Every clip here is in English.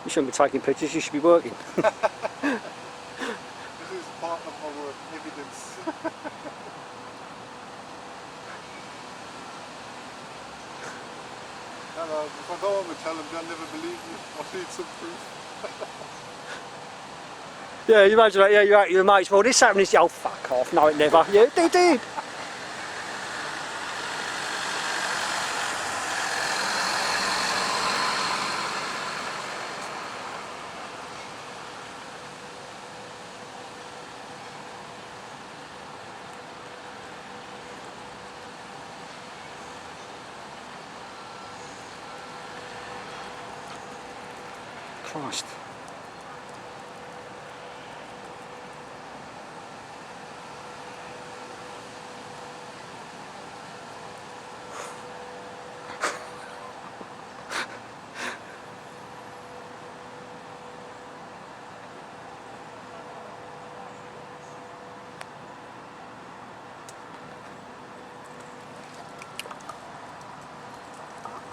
You shouldn't be taking pictures, you should be working. This is part of my work, evidence. Hello, if I go home and tell them, they'll never believe me. I need some proof. Yeah, you imagine that, yeah, you're out with your mates, well this happened, oh fuck off, no it never. Yeah, they did. Christ.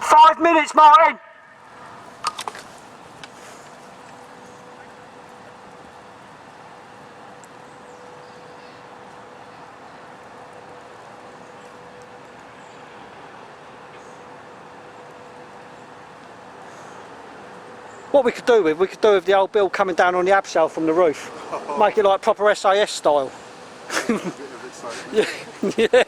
"5 minutes, Martyn!" What we could do with the old bill coming down on the abseil from the roof. Make it like proper SAS style. A bit of excitement. Yeah, yeah.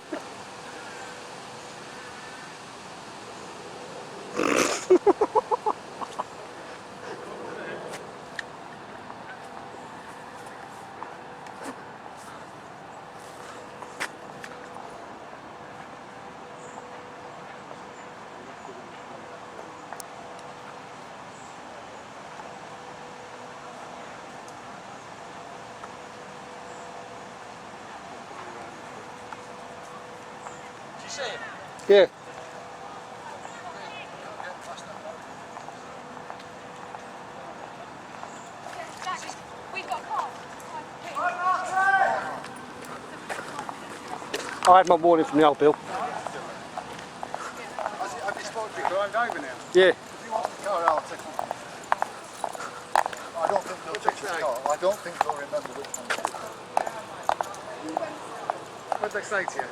Yeah. I had my warning from the old bill. Have you spoken to me? I'm over now. Yeah. If you want the car, I'll take it. I don't think they'll take this car. I don't think they'll remember which one. What did they say to you?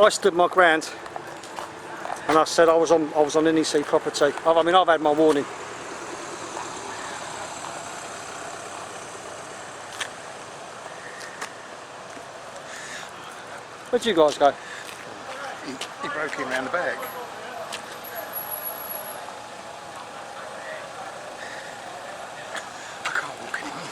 I stood my ground, and I said I was on NEC property. I mean, I've had my warning. Where'd you guys go? He broke in round the back. I can't walk anymore.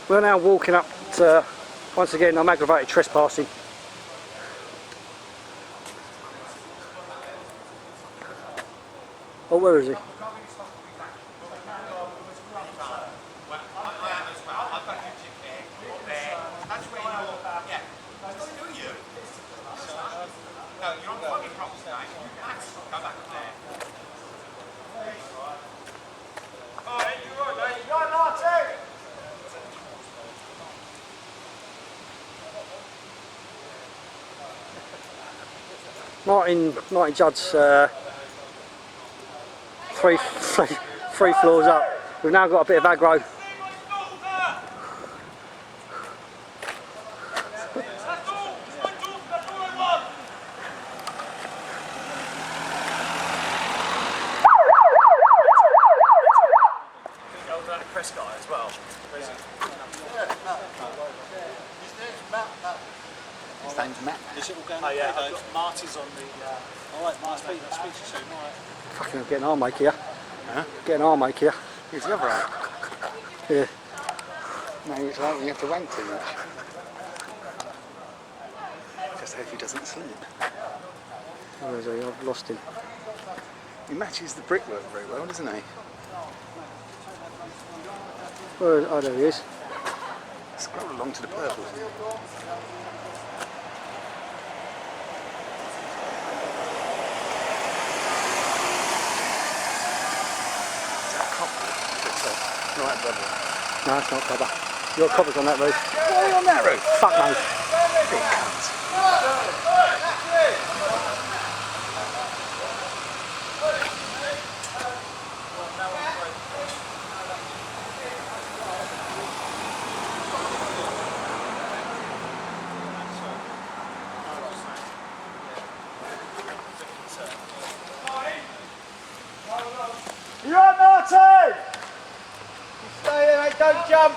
We're now walking up to, once again, I'm aggravated trespassing. Oh, where is he? Martyn Judd's three floors up. We've now got a bit of aggro. Press guy as well. His name's Matt. Is it all going okay? I've got Marty's on the... Alright, Marty, I'll speak to you soon, alright. Fucking getting arm ache here. Huh? Getting arm ache here. He's the other arm. Yeah. No, it's like you have to wank too much. Just hope he doesn't sleep. Where is he? I've lost him. He matches the brickwork very well, doesn't he? Where is, oh, there he is. Scroll along to the purple. Is that a cop? No, it's not copper. Your copper's on that roof. Why are you on that roof? Fuck no. Big cunt. You right, Martyn? Stay there, mate, don't jump.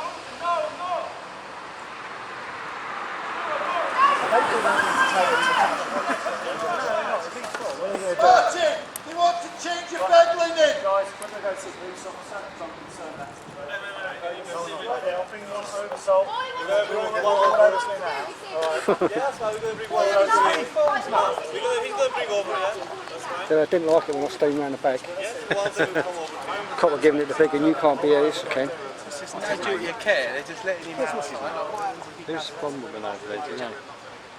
Martyn, you want to change your bed linen? Guys, we're going to go to the police officer because I'm concerned that. I'll bring one over salt. We're going to bring one over now. Alright. Yeah, that's fine. We're going to bring one over. He's going to bring over, yeah? So I didn't like it when I steamed around the back. Copper giving it the figure, you can't be here, yes, okay. It's no duty of care, they're just letting him out. Who's the problem with an over there, do you know?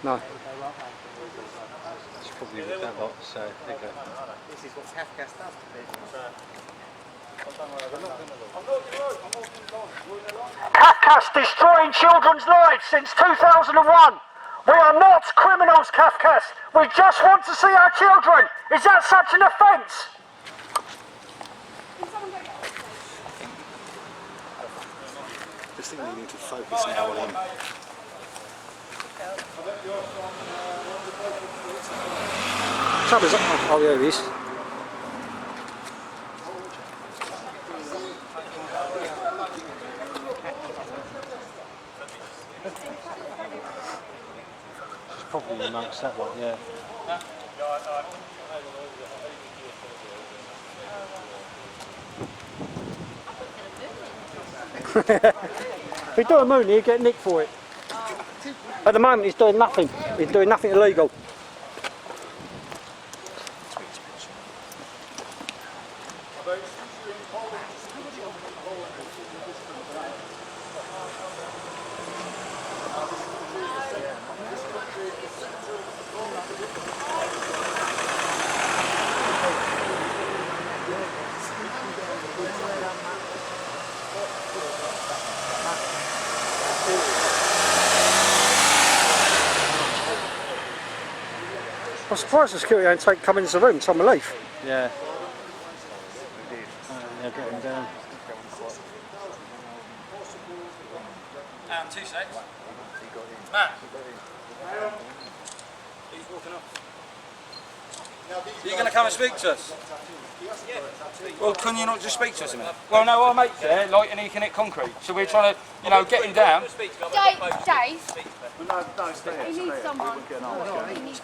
No. It's probably with that lot, so there you go. This is what Cafcass does to people. Cafcass destroying children's lives since 2001. We are not criminals, Cafcass. We just want to see our children. Is that such an offence? Just think we need to focus now on him. Troubles. Oh, there he is. It's probably amongst that one, yeah. If we do a moon, he'll get nicked for it. At the moment, he's doing nothing. He's doing nothing illegal. I'm surprised the security don't come into the room, Tommi leave. Yeah. They're getting down. 2 seconds. Matt. He's walking up. Are you going to come and speak to us? Well, can you not just speak to us a minute? Well, no, our mate's there, like, and he can hit concrete. So we're trying to, you know, get him down. Dave, he needs someone.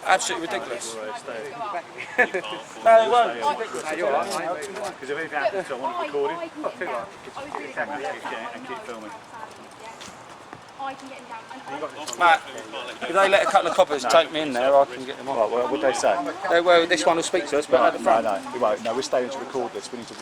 Absolutely ridiculous. Go up. No, he won't. It's ridiculous. You're alright, mate. Because if anything happens, I want it recorded. I can get him down. I was really Camera and keep filming. I can get him down. Matt, if they let a couple of coppers take me in there, I can get them on. Right, well, what did they say? Well, this one will speak to us, but at the front. No, we won't. No, we're staying to record this. We need to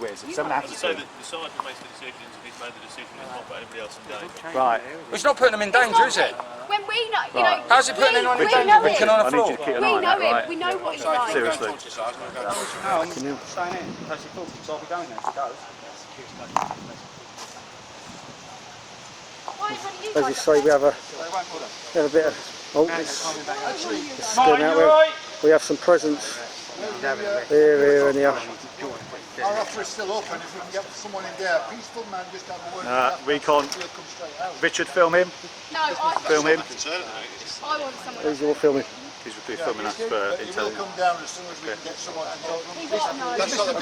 witness it. Something happens to So them. the sergeant makes the decision, he's made the decision, and not put anybody else in danger. Right. It's not putting them in danger, is it? When we know, you know, How's it putting anyone in we danger? know We can him. on I the need floor. you to keep an We eye on know that, him. right? We know what he's like. Seriously. No, I'm staying in. That's your fault, so I'll be going there if he goes. Why have you As you say, we have a bit of. Oh, it's going out. We have some presents here, and here. Our offer is still open if we can get someone in there. Peaceful man, just have a word. Recon. He'll come straight out. Richard, film him. No, I Film him. want someone. Who's all filming? He's filming us for He will intelligence. come down as soon as we can get someone to talk. He won't know. That's not the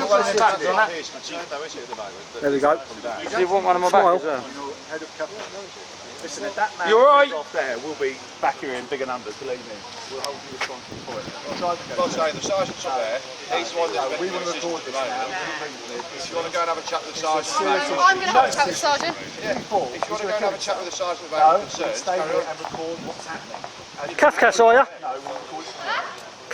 There we go. Do you want one of my back as well? head of Cafcass. Listen, if that man You all right? is off there, we'll be back here in bigger numbers, believe me. We'll hold you responsible for it. Well, saying the sergeant's up there, he's the one that's We want to record this now. If you want to go and have a chat with the sergeant, I'm going to have a chat with Sergeant. if you want to go and have a chat with the sergeant about your concerns, Stay carry here on. and record what's happening. Cafcass, are you? No, we'll record it.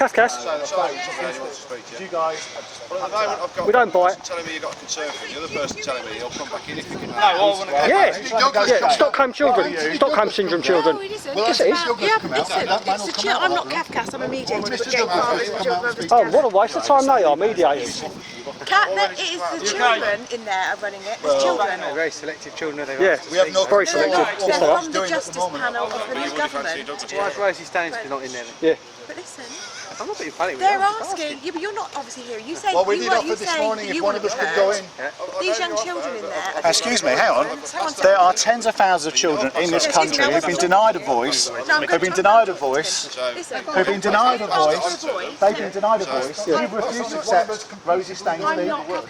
Cafcass. So the sergeant's up there, he wants to speak to you. You guys. Well, at the moment, I've got We don't one bite. person telling me you've got a concern for him. The other person telling me he'll come back in if you can. Yeah, Stockholm children, Stockholm syndrome children. No, it isn't. Yes, it is. Yeah, but listen, I'm not Cafcass, I'm a mediator. But getting fathers and children of Oh, what a waste of time they are, mediators. It is the children in there are running it. There's children. Very selective children. Yeah, We have no very control selective. over Yes, what they are. From the justice panel of the new government. Why is Rosie Staines not in there? Yeah. But listen, I'm not being funny with they're you. I'm just asking. Yeah, but you're not obviously here. You say Well, we you did want- offer you this say morning that if you one want of us to could go in. These young children in there. Excuse me, hang on. There are tens of thousands of children in this country who've been denied a voice, who've been denied a voice, Listen, who've been denied a voice. voice. They've been denied a voice. You've refused to accept Rosie Stainsby.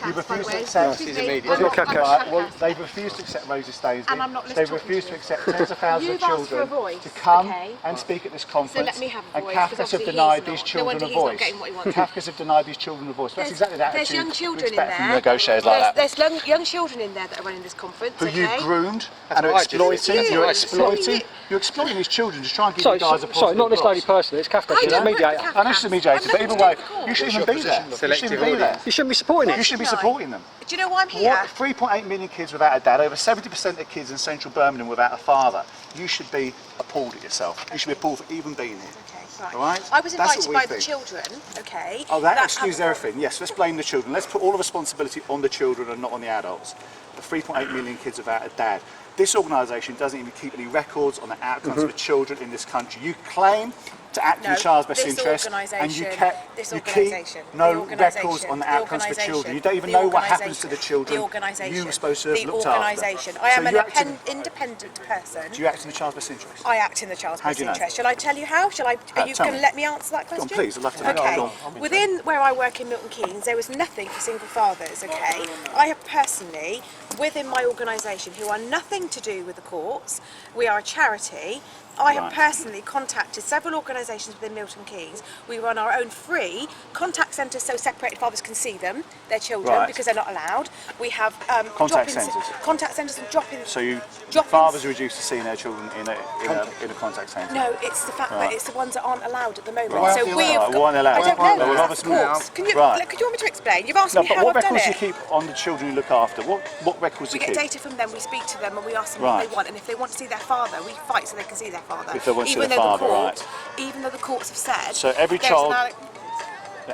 You've refused to accept. It's not Cafcass. Right, well, they've refused to accept Rosie Stainsby. And I'm not They've listening refused to to accept tens of thousands of You've asked for a children voice, to come okay? and speak at this conference. let me have a and voice, Cafcass because have obviously denied he's these not. children No a wonder he's not voice. getting what he wants. Cafcass have denied these children a voice. That's exactly the There's attitude young children we in expect from there. negotiators like that. There's young children in there that are running this conference. Who you've okay? groomed and are right, exploiting. Judge. You're It's exploiting. You're exploiting these children to try and give Sorry, you guys a positive sorry, not this lady gloss. personally, it's Cafcass, I she's a don't mediator. work I know she's a mediator, but either way, you shouldn't even be there. You Selective shouldn't be there. You shouldn't be supporting You it. should be supporting them. Do you know why I'm here? What? 3.8 million kids without a dad, over 70% of kids in central Birmingham without a father. You should be appalled at yourself. You should be appalled for even being here. Okay, right. All right? I was That's invited what we by the think. children, okay? Oh, that have excuses a- everything. Yes, let's blame the children. Let's put all the responsibility on the children and not on the adults. The 3.8 million kids without a dad. This organisation doesn't even keep any records on the outcomes of the children in this country. You claim to act in No, the child's best this interest, and you organisation- keep no the records on the outcomes for children. You don't even know what happens to the children The organisation. you were supposed to have The looked after. organisation. I am So an you act in- independent person. Do you act in the child's best interest? I act in the child's How best do you know? interest. Shall I tell you how? Are you tell going to me. let me answer that Go on, question? please, I'd love to know. Okay. Go on. Within where I work in Milton Keynes, there was nothing for single fathers, okay? I have personally, within my organisation, who are nothing to do with the courts, we are a charity, I have Right. personally contacted several organisations within Milton Keynes. We run our own free contact centres so separated fathers can see them, their children, Right. because they're not allowed. We have Contact drop-in- centres? Contact centres and drop-in. So you drop-ins. fathers are reduced to seeing their children in a contact centre? No, it's the fact Right. that it's the ones that aren't allowed at the moment. Right. So we have Right, why aren't they allowed? I don't Well, know. well, That's obviously- the courts. Can you, Right. could you want me to explain? You've asked No, me but how what I've done records do it. you keep on the children you look after? What records do We you get keep? data from them, we speak to them and we ask them Right. what they want, and if they want to see their father, we fight so they can see their father. If they want to see Even their though father, the court, right. Even though the courts have said So every there's child- an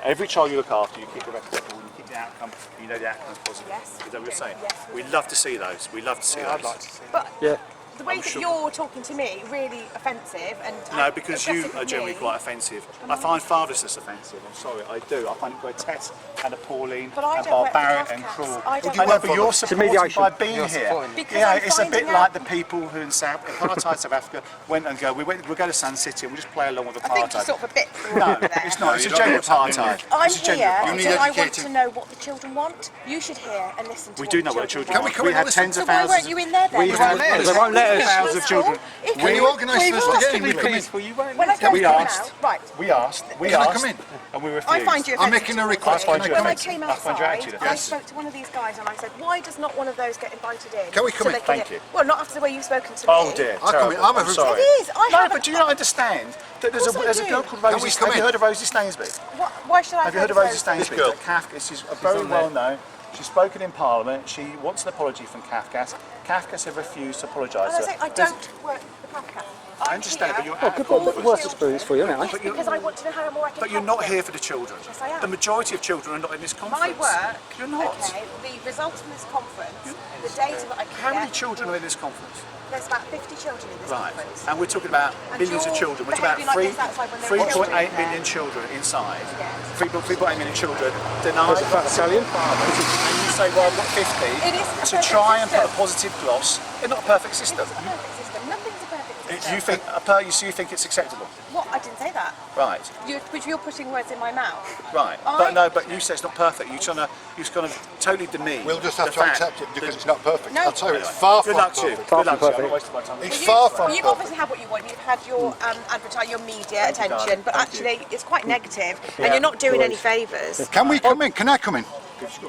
Every child you look after, you keep the record and you keep the outcome. You know the outcome's positive. Yes. Is that what you're saying? Yes. We'd love to see those. We'd love to see those. But Yeah. the way that sure. you're talking to me, really offensive and No, because you aggressive are with generally me. quite offensive. I find fatherlessness offensive. I'm sorry, I do. I find it grotesque and appalling But I and don't work for barbaric and Cafcass. cruel. I don't I know, work but for you're them. supported mediation. by being You're here. supporting. Because You know, I'm it's a bit finding like out- the people who in apartheid South Africa went and go. We'll go to Sun City and we'll just play along with I think you're apartheid. sort of a bit No, there. it's not. It's a gender apartheid. I'm It's a gender here apartheid. because I want educated. to know what the children want. You should hear and listen to We what do know what the children Can we want. come We in have and tens So of why thousands. weren't you in there then? We have let us. they won't let us. Thousands of children. If Can you organise we've for us to asked get to in? be We come in. Well, you won't. When I first We came asked. out, right, We asked, Can I come in? and we refused. I find you I'm offensive making a towards request. me. Can I come When I in? came I find your outside, attitude I offensive. spoke to one of these guys and I said, why does not one of those get invited in? Can we come so in? they can Thank get- you. Well, not after the way you've spoken to Oh me. dear, I'll come in. terrible. I'm a I'm sorry. It is. I No, haven't- but do you not understand that there's Of course I a do. girl called Can Rosie? we come Have you in? heard of Rosie Stainsby? Why should I Have you heard of Rosie Stainsby? girl. Cafcass is very well known. She's spoken in Parliament. She wants an apology from Cafcass. Cafcass have refused to apologise. And I say, I don't work for Cafcass. I understand, but you're Oh, good one. Worth experience for you, isn't it? Yes, because I want to know how more I can But you're help not them. here for the children. Yes, I am. The majority of children are not in this conference. My work, You're not. okay, the results from this conference, the data that I can How many get, children are in this conference? there's about 50 children in this Right. conference. And we're talking about And millions of you're children. We're talking about behaving like this outside when there are 3.8 children million there. children inside. Yes. 3.8 million children denied There's a fat Italian. fathers. And you say, well, I've got 50 It is a to perfect try and put a system. positive gloss. It's not a perfect system. It's a perfect system. Nothing's a perfect system. You think so you think it's acceptable? What? I didn't say that. Right. You're putting words in my mouth. Right. But you say it's not perfect. You're trying to totally demean. We'll just have the to fact accept it because that- it's not perfect. No. I'll tell you, it's far Good from luck to you. perfect. Good luck to you. I'm perfect. not wasting my time. It's far from You've perfect. obviously had what you want. You've had your your media attention, but Thank you. actually it's quite negative, and you're not doing any favours. Can we come in? Can I come in?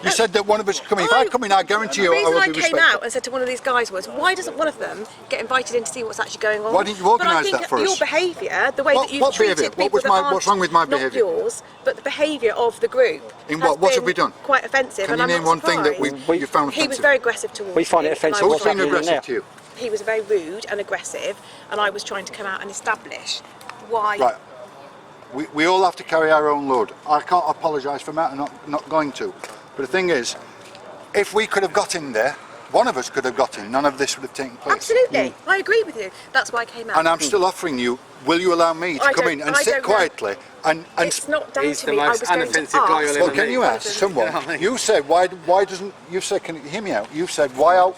You said that one of us coming. If I come in, I guarantee you The I reason will I be came respectful. out and said to one of these guys was, why doesn't one of them get invited in to see what's actually going on? Why didn't you organise that for your us? behaviour, the way What- that you've what treated behaviour? people What was that my- aren't what's wrong with my not behaviour? yours, but the behaviour of the group. What have we done? Quite offensive. Can and you I'm name not one thing that surprised. you found He was offensive? very aggressive towards We find it me, and offensive I was Who's trying been happening to- aggressive to you? He was very rude and aggressive, and I was trying to come out and establish why. Right. We all have to carry our own load. I can't apologise for that, I'm not going to. But the thing is, if we could have got in there, one of us could have got in, none of this would have taken place. Absolutely, I agree with you. That's why I came out. And I'm still offering you, will you allow me to I come don't- in and I sit don't know. quietly and It's not down He's to the me. I most was going to unoffensive guy you'll ask. ever well, can you meet. ask someone? You know what I mean? You said why doesn't you said can you hear me out? You said why are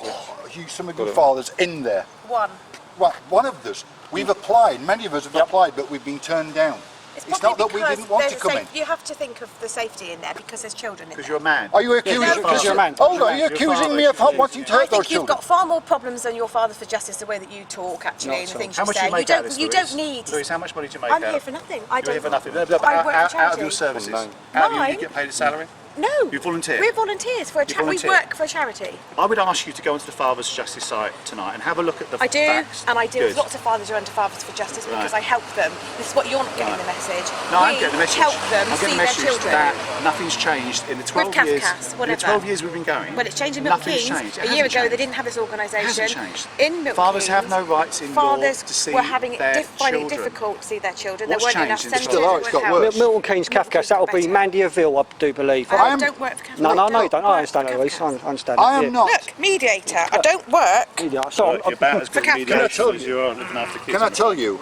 you some of your fathers in there? One. Well, one of us. We've applied. Many of us have applied, but we've been turned down. It's not that we didn't want to come in. You have to think of the safety in there because there's children in there. Because you're a man. Are you accusing? because you're a man. Hold on, are you accusing me of wanting to I hurt those think you've children? got far more problems than your Fathers for Justice, the way that you talk, actually, and the things How you much say. do you make out of this, you Louise? don't need. Louise, how much money do you make I'm out? here for nothing. I You're don't. here for nothing. No, I but work for out of charity. your services. No. How do Mine? you get paid a salary? No. You volunteer? We're volunteers for a You charity. We volunteer? work for a charity. I would ask you to go onto the Fathers for Justice site tonight and have a look at the I do, facts. and I deal with Good. lots of fathers who are under Fathers for Justice because Right. I help them. This is what you're not getting the message. No, I'm we getting the message. help them I'm see getting the their message children. that nothing's changed in the 12 years. Cafcass, In whatever. the 12 years we've been going. Well, it's changed in Milton nothing's Keynes. changed. It A year hasn't ago, they changed. didn't have this It organisation. hasn't changed. In Milton Fathers Keynes, have no rights in law fathers to see were having their finding it children. difficult to see their children. What's there weren't enough changed in the centres. Still are, there it's weren't got help. worse. Milton Keynes, Cafcass, that'll be Better. Mandyville, I do believe. I am- don't work for Cafcass. No, I Don't don't. I work understand for that, Louise. I Cafcass. understand I it. am not. Look, mediator. I don't work. Yeah, so Look, you're about as good For at Cafcass. mediation as you are looking after kids. Can I tell you,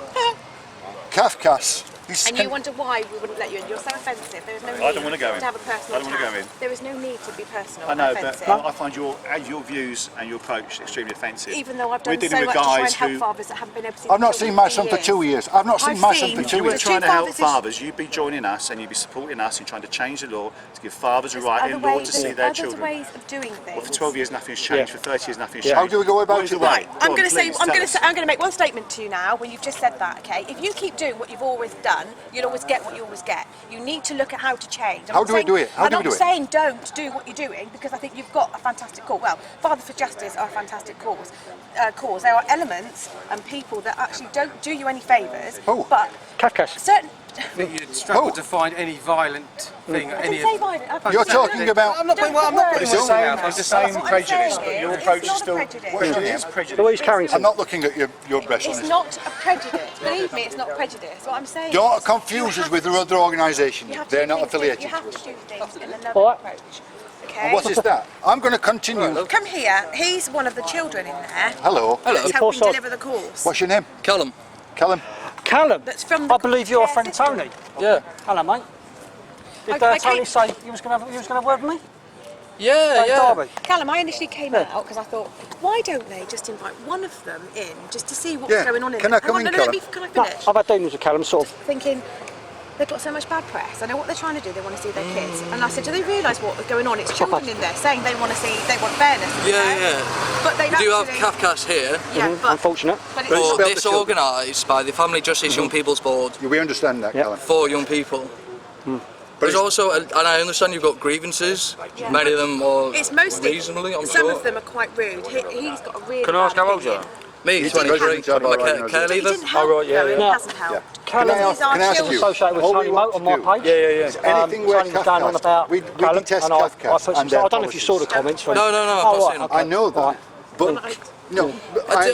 Cafcass? And you wonder why we wouldn't let you in. You're so offensive. There is no need I don't wanna go in. to have a personal I don't wanna go attack. in. There is no need to be personal I know, and but offensive. I find your views and your approach extremely offensive. Even though I've We're done dealing so with much to try and guys help who. fathers that haven't been able to see I've their not seen children my for son for years. 2 years. I've not seen I've my son seen- for If 2 you were years. trying to help fathers is- fathers, you'd be joining us and you'd be supporting us and trying to change the law to give fathers a right in law to see their There's children. ways of doing things. Well, for 12 years nothing's changed. For 30 years nothing's Yeah. changed. How do we go about What is it the then? way? Right, I'm Go on, going to say, please, I'm tell going us. to I'm going to make one statement to you now. When you've just said that, okay? If you keep doing what you've always done, you'll always get what you always get. You need to look at how to change. I'm How not do we saying- do it? How I'm do we not do it? saying don't do what you're doing because I think you've got a fantastic cause. Well, Fathers for Justice are a fantastic cause. There are elements and people that actually don't do you any favours, Oh. but Cafcass. certain. You'd struggle Oh. to find any violent thing. I Any didn't say of violent. I've You're said talking that. about. I'm not putting. Well, I'm not putting It's words the in same- your mouth. I'm just Same saying. What I'm prejudice, saying but is, your it's approach is not a still. prejudice. What it is prejudice. Louise Carrington. I'm not looking at your breast. It's honestly. not a prejudice. Believe me, it's not prejudice. What I'm saying Don't is, confuse you us have with to- the other organisations. you have to They're do not things- affiliated You to have us. to do things in another All right. approach. Okay? And what is that? I'm going to continue. Come here. He's one of the children in there. Hello. That's Of helping course, I'll- deliver the course. What's your name? Callum. Callum. Callum. That's from the I believe you're a care friend system. Tony. Yeah. Hello, mate. Did I Tony came- say you was going to have a word with me? Yeah, Darby. Callum, I initially came out because I thought, why don't they just invite one of them in just to see what's Yeah. going on in Can there? I come Hang on, in, no, Callum? can I No, finish? I've had dealings with Callum, sort of. Thinking, they've got so much bad press. I know what they're trying to do. They want to see their kids. And I said, do they realise what's going on? It's children in there saying they want to see, they want fairness. Yeah. But they We do have actually- Cafcass here, Yeah, but Unfortunate. But it's But but spell the this children. organised by the Family Justice Young People's Board We understand that, Yeah. Callum. for young people. There's also, and I understand you've got grievances. Yeah. Many of them are It's mostly reasonably, I'm some sure. of them are quite rude. He's got a really Can I ask bad how old you opinion. are? Me, You 23. didn't have I'm a a care right He leaver. didn't help. right, yeah, though, yeah. He No. hasn't helped. Callum Can I These are ask children. you? associated with all Tony we Moat want on to my do page. is anything where Tony's going on Cafcass, about we Callum, detest and I Cafcass put some, and their I don't know if you saw the policies. comments. From, No, I've not Oh, seen right, them. okay. I know that, but no. I'm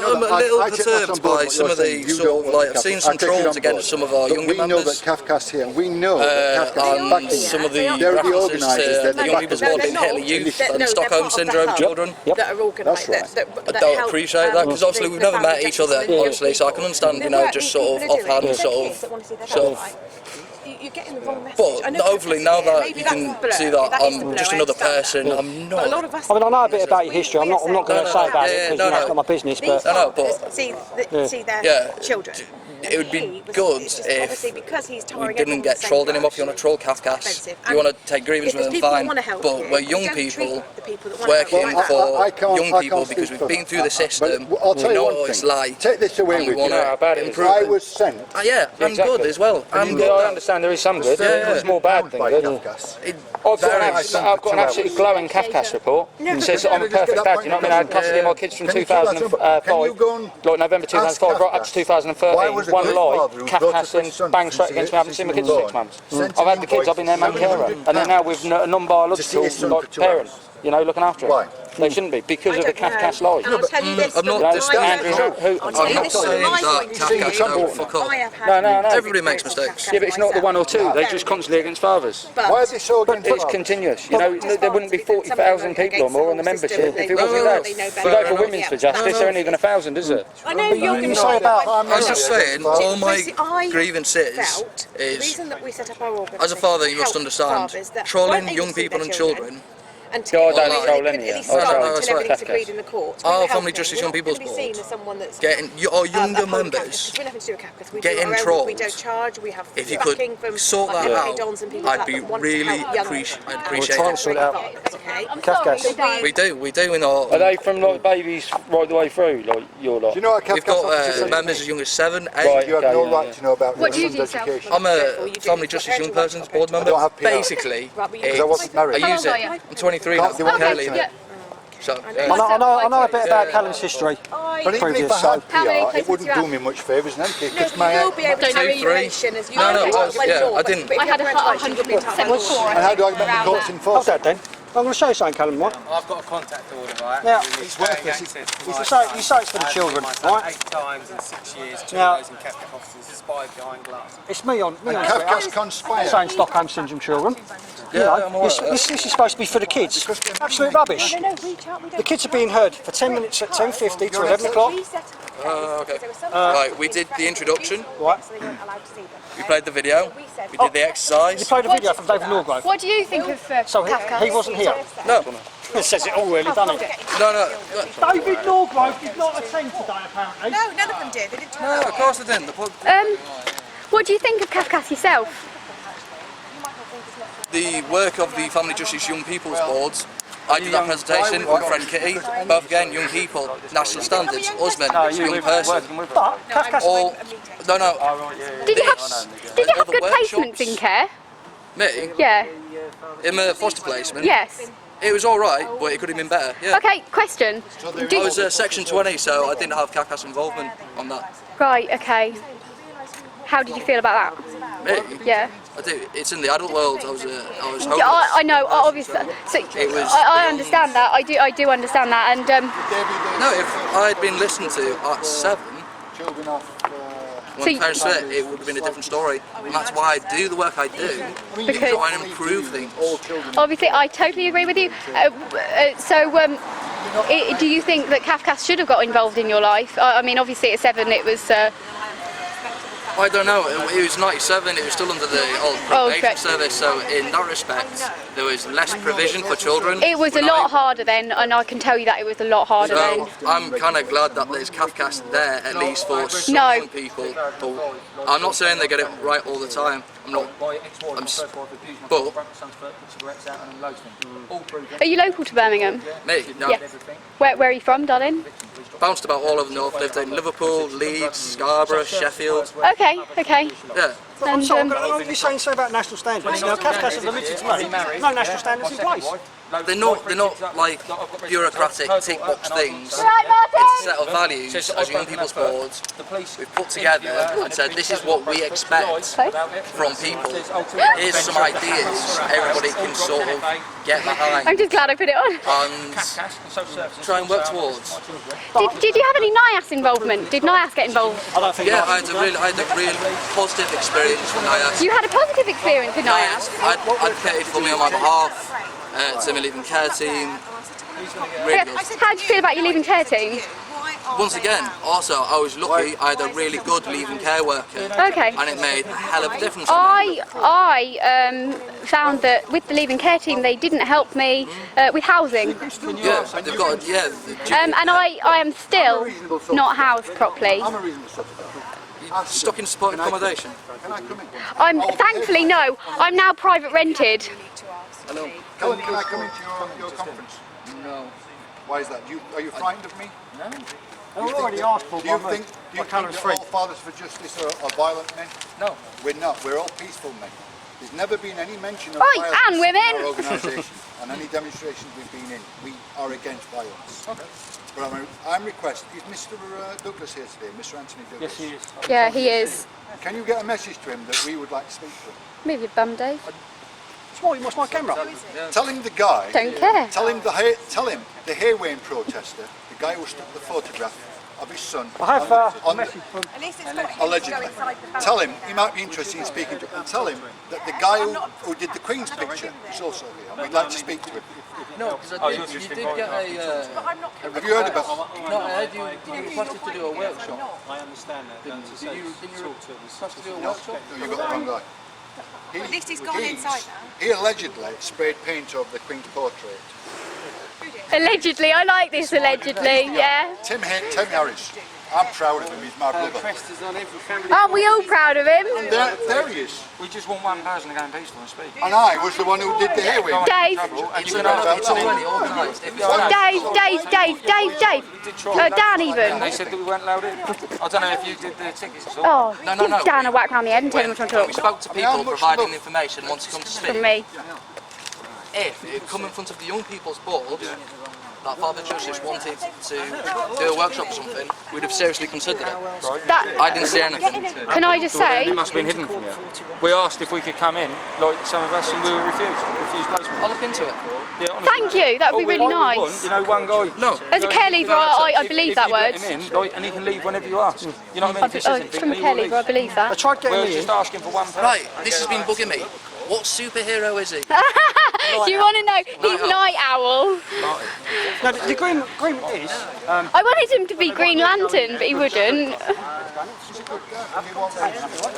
know a that. little I take what's on perturbed board by what some you're of the saying. You sort don't of want like, I've Cafcass. seen I some take it on trolls against board. some of our But younger we know members. that Cafcass here. We know that Cafcass is backing And some of the They're the references organisers, to they're the the young people's backers. board being They're Hitler not. Youth They're- and no, Stockholm they're part of the Syndrome hub children. Yep. That are organised. That's right. that I don't help, appreciate that because obviously we've never met each other, the obviously, so I can understand, you know, just sort of offhand, sort of. You're getting the wrong message. But I know hopefully Cafcass now here, that maybe you that's can a blur. see that That is a I'm blur, just I another understand person, that. I'm But a lot not. of us. I mean, I know a bit about your history. I'm not going to say about it because no, you know, no. it's not my business. These But No, no, but- fathers see their Yeah. children. it would be He was good just if obviously because he's we tarring didn't everyone get with the trolled same anymore. If you want to troll Cafcass, offensive. you want to take grievance If there's with them, people that fine. wanna help But you, we're you young don't treat people the people that wanna help you working like that. for young people because we've been through the system. But I'll tell we you know one what it's thing. like. Take this away and with we you. want how bad to it is. improve. I was sent. Yeah, I'm exactly. good as well. I'm good. I understand there is some good. Yeah. There's more bad things. by isn't there? Cafcass. I've varies. got an absolutely glowing Cafcass report. It says that I'm a perfect dad. You know what I mean? I had custody of my kids from Can you tell that 2005, Can you go and like November 2005, right up to Cafcass? 2013. Why was a One good lie, father who brought up Cafcass his son and bang straight since against he- me. I haven't seen my kids since for he 6 was months. born? I've had the kids, I've been their main carer. And they're now with a non-biological To see his son for like, 2 parent, hours. you know, looking after Why? them. They shouldn't be, because I of the don't know. Cafcass lies. And I'll tell you this I'm not from my disputing point- who- I'll tell I'm you not this from saying my that point of Cafcass view. don't fuck off. I have had No. Everybody makes experience with mistakes. Cafcass Yeah, but it's not the one or two. myself. They're just constantly against fathers. But Why are they so against It's fathers? continuous. You know, there wouldn't be 40,000 people or more on the membership if it wasn't that. You go for Women's for Justice, there ain't even 1,000, is there? I know you're going to say about- I was just saying, all my Basically, I grievances felt the is, reason that we set up our organisation as a father, you to must help understand, fathers that trolling weren't able young to see people their and children. Until No, I don't they troll couldn't any, at least yeah. start Oh, no, until that's right. everything's agreed in the court. Our We're Family helping. Justice We're Young not People's gonna be seen Board as someone that's getting our younger a part of Cafcass, members 'cause we're nothing to do with Cafcass. We getting do our own, trolled. we don't charge. We have If you could backing from sort like that MK out, Dons and people I'd like be that want to really help young I'd We'll appreciate try and it. sort it out. Okay. Cafcass. We do in our. Are they from like babies right the way through, like your lot? Do you know what Cafcass We've got officers say? members as young as 7, 8. Right. You have Okay, no yeah, right yeah. to know about What do your you do son's yourself? education. I'm a Family Justice Young Persons Board member. don't have PR. Basically, Because I wasn't married. I use How it. old are you? I'm 23 now. Can't do what Care you leave say. Yeah. So, I know a bit about Callum's history. But even if Previous, I had How many PR, it placements wouldn't you do have? me much favours in any case. No, Because you my will be able to Don't carry know. your pension as you No, will. no, yeah, I didn't. I had 174. and how do I make the courts How's enforce that it? then? I'm going to show you something, Callum, right? I've got a contact order, right? Now, it's worthless. you say it's for the children, right? 8 times in 6 years, 2 Now- of those in Cafcass offices, despite behind glass. It's me on Cafcass conspire. saying Stockholm Syndrome children. You Yeah, know, I'm alright. this is supposed to be for the kids. Absolute rubbish. The kids are being heard for 10 minutes at 10:50 to 11 o'clock. Okay. Right, we did the introduction. Right. We played the video. We did the You exercise. played a video from David Norgrove. What do you think of So Cafcass? he wasn't here. No, It says it all really, doesn't it? no. David Norgrove did not attend today, apparently. No, none of them did. They didn't. No, of course I didn't. What do you think of Cafcass yourself? The work of the Family Justice Young People's Boards. I did that presentation with my friend Kitty. Both again, young people, national standards, husband, young person. But Cafcass. All, no. Did you have Other good workshops? placements in care? Me, Yeah. in my foster placement. Yes. It was alright, but it could have been better. Yeah. Okay, question. I was section 20, so I didn't have Cafcass involvement on that. Right, okay. How did you feel about that? Me, Yeah. I do. It's in the adult world. I was homeless. Yeah, I know, obviously. So, It was- I understand that. I do understand that. And No, if I'd been listened to at 7, Children off. So when parents said it would have been a different story. And that's why I do the work I do. To Because- try and improve things. obviously, I totally agree with you. Do you think that Cafcass should have got involved in your life? I mean, obviously at 7 it was... I don't know, it was 97, it was still under the old probation correct. service, so in that respect, there was less provision for children. It was a lot harder then, and I can tell you that it was a lot harder So then. I'm kind of glad that there's Cafcass there, at least for some No. young people. But I'm not saying they get it right all the time. But Are you local to Birmingham? me, no. Yeah. Where are you from, darling? Bounced about all over the north, lived in Liverpool, Leeds, Scarborough, Sheffield. Okay. Yeah. And, So, what are you saying so about national standards? Now, Cafcass has admitted to me, no national standards in place. They're not like bureaucratic tick box things. It's a set of values as young people's boards we've put together and said this is what we expect from people. Here's some ideas everybody can sort of get behind I'm just glad I put it on. and try and work towards. Did you have any NIAS involvement? Did NIAS get involved? I don't think. Yeah, I had a really positive experience with NIAS. You had a positive experience with NIAS? I advocated for me on my behalf to my leaving care team. Really good. How did you feel about your leaving care team? Once again, also, I was lucky I had a really good leaving care worker. Okay. And it made a hell of a difference. I found that with the leaving care team they didn't help me with housing. Yeah, they've got, yeah. And I am still not housed properly. stuck in supported accommodation? Can I come in? I'm thankfully no. I'm now private rented. Hello. Callum, can I come into your conference? No. Why is that? Are you frightened of me? No. I've already asked for Do you one. think that all Fathers for Justice are violent men? No. We're not. We're all peaceful men. There's never been any mention of Right, violence and women. in our organisation. And any demonstrations we've been in, we are against violence. Okay. But I'm requesting, is Mr Douglas here today, Mr Anthony Douglas? Yes, he is. Yeah, he is. Can you get a message to him that we would like to speak to him? Move your bum, Dave. What's my camera? Tell him the guy. Don't care. Tell him the Haywayne protester, the guy who took the photograph of his son. I have on a message from... At least it's got him allegedly. to go inside the Tell him he might be interested in speaking to him. And tell him that the guy who did the Queen's picture is also here, and we'd like to speak to him. No, because you did get a... Have you heard about it? No, I heard you requested to do a workshop. I understand that. Did you request to do a workshop? No, you got the wrong guy. At least he's gone inside now. He allegedly sprayed paint over the Queen's portrait. Allegedly, I like this allegedly, yeah. Tim Harris. I'm proud of him, he's my brother. Aren't we all proud of him? There he is. We just want one person to go in peaceful and speak. And I was the one who did the Haywayne. Dave. It's already organised. Dave. Dan even. They said that we weren't allowed in. I don't know if you did the tickets or something. Oh, give Dan a whack round the head and tell him what I'm When we talking spoke to people providing information once you come to speak, from me. if it come in front of the young people's board that Father Justice wanted to do a workshop or something, we'd have seriously considered it. That, I didn't see anything. can I just say, It must have been hidden from you. We asked if we could come in, like some of us, and we were refused. Refused placement. I'll look into it. Yeah, honestly. thank you, that would be really Like we nice. want, you know, one guy. No. As a care leaver, I believe that word. If you let him in, like, and he can leave whenever you ask. You know what I mean? If he says anything, From a he care will leaver, I leave. believe that. tried getting We're me just in. asking for one person. Right, this has been bugging me. What superhero is he? Do you want to know? He's Night Owl. No, the agreement is... I wanted him to be Green Lantern, but he wouldn't.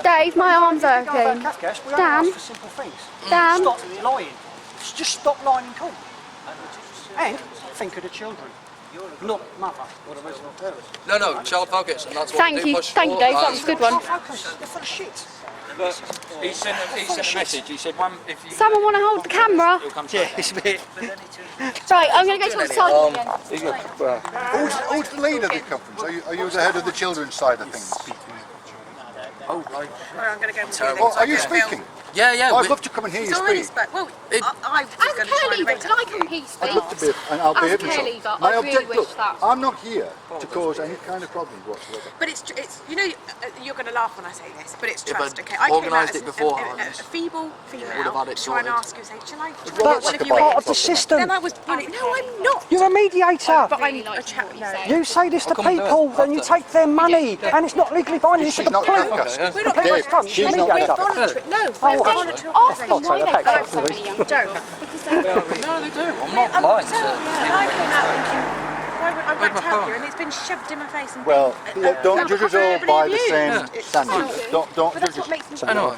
Dave, my arm's hurting. Cafcass, we only Dan. ask for simple things. Dan. Stop lying. Just stop lying in court. And think of the children. Not mother or the resident parents. No, child focus, and that's what Thank we do you, push thank you, for, Dave. That and- was a good one. Focus. They're full of shit. But he sent a message. He said, if you... Someone want to hold the camera? He'll come Yeah, it's a bit... Right, I'm going to go to the side again. Who's the leader of the conference? Are you the head of the children's side of things? Oh, right. I'm going to go Terrible. Oh, are you speaking? Yeah. I'd love to come and hear you speak. Well, It- I was As going to care try and leaver, arrange can I come here speak? I'd love to be, and I'll As behave care myself. leaver, My I really object- wish look, that. I'm not here to cause any kind of problems whatsoever. But it's you know, you're going to laugh when I say this, but it's Yeah, trust, but okay? I came out organised as it beforehand. a feeble female Would have had it try and sorted. ask you, say, shall I That's one of you part in? of the system. Then I was brilliant. No, I'm not. You're a mediator. But I'm a chat. No. You say this to come and do it people, then you after. take their money, and it's not legally binding. It's She's the not point. Cafcass. We're not Dave, going to she's we're mediator. voluntary. No, we're Oh, voluntary. Ask them why sorry, they okay, vote so sorry. many young don't. No, they do. I'm not blind. And I came out thinking, I won't tell you, and it's been shoved in my face. And Well, been, don't judge us all by the same abused. standard. Don't But judge that's us. what makes me Anyway,